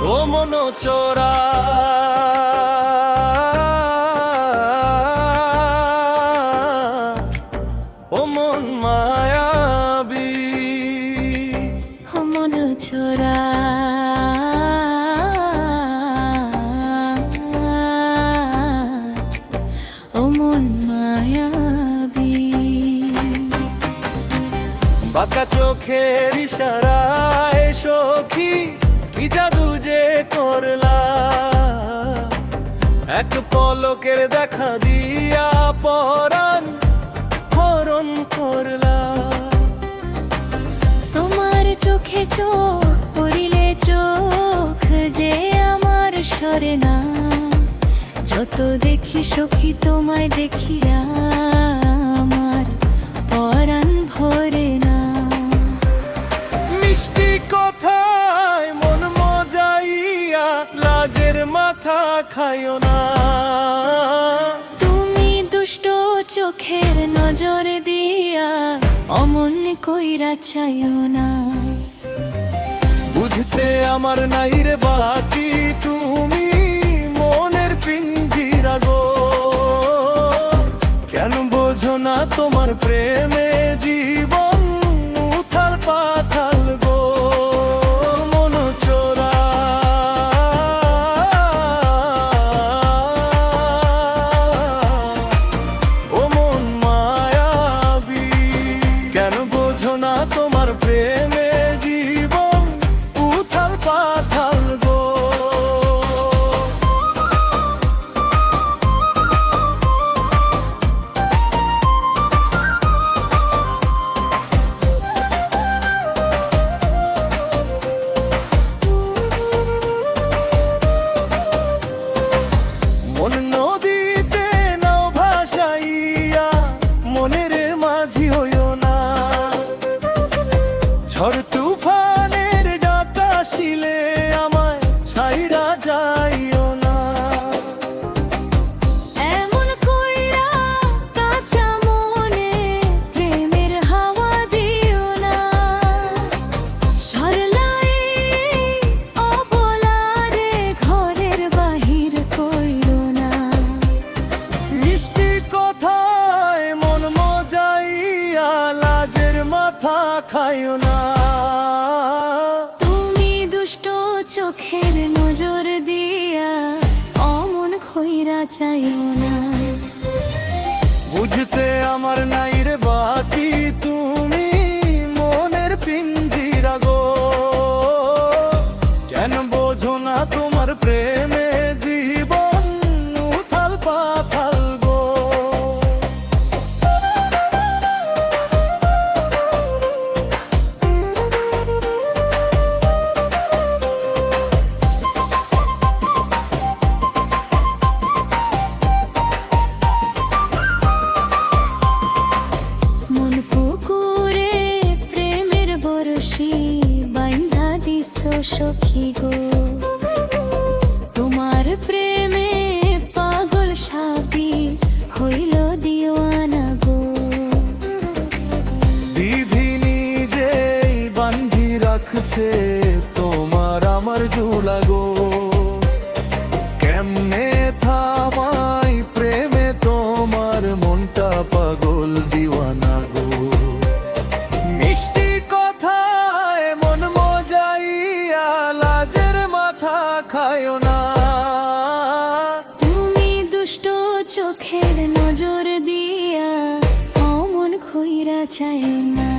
ও মন চোরা ও মন মায়াবী ও মন চোরা ও মন মায়াবী বাঁকা চোখের ইশারায় সখী কি জাদু যে করলা এক পলকের দেখা দিয়া পরাণ হরণ করলা তোমার চোখে চোখ পড়িলে চোখ যে আমার সরে না যত দেখি সখী তোমায় দেখিয়া আমার পরাণ ভরে না মিষ্টি কথায় মন মজাইয়া লাজের মাথা খাইও না তুমি দুষ্ট চোখের নজর দিয়া অমন কইরা চাইও না বুঝতে আমার নাই রে বাকি তুমি মনের পিঞ্জিরা গো কেন বোঝো না তোমার প্রেমে জীবন উথাল পাথাল গো মন চোরা ও মন মায়াবী কেন বোঝো না তোমার প্রেমে জীবন উথাল পাথাল গো মন নদীতে নাও ভাসাইয়া মনের মাঝি হইও না ঝড় তুফানের ডাকা শিলে আমায় ছাইরা যাইও না এমন কইরা কাঁচা মনে প্রেমের হাওয়া দিও না সরলাই অবলারে ঘরের বাহির কইরো না মিষ্টি কথায় মন মজাইয়া লাজের মাথা খাইও না তুমি দুষ্ট চোখের নজর দিয়া অমন খইরা চাইও না বুঝতে আমার নাই রে বাকি তুমি মনের পিঞ্জিরা গো কেন বোঝো না তোমার প্রেমে জীবন উথাল পাথাল গো মন পুকুরে প্রেমের বরশি বাইন্ধা দিস সখী গো তোমার প্রেমে পাগল সাপি হইল দিওয়ানা গো বিধি নিজেই বান্ধি রাখছে তোমার আমার ঝোলা গো কেমনে থামাই প্রেমে তোমার মনটা পাগল দিওয়ানা গো মিষ্টি কথায় মন মজাইয়া লাজের মাথা খায়ো না তুমি দুষ্ট চোখের নজর দিয়া অমন খইরা চাই না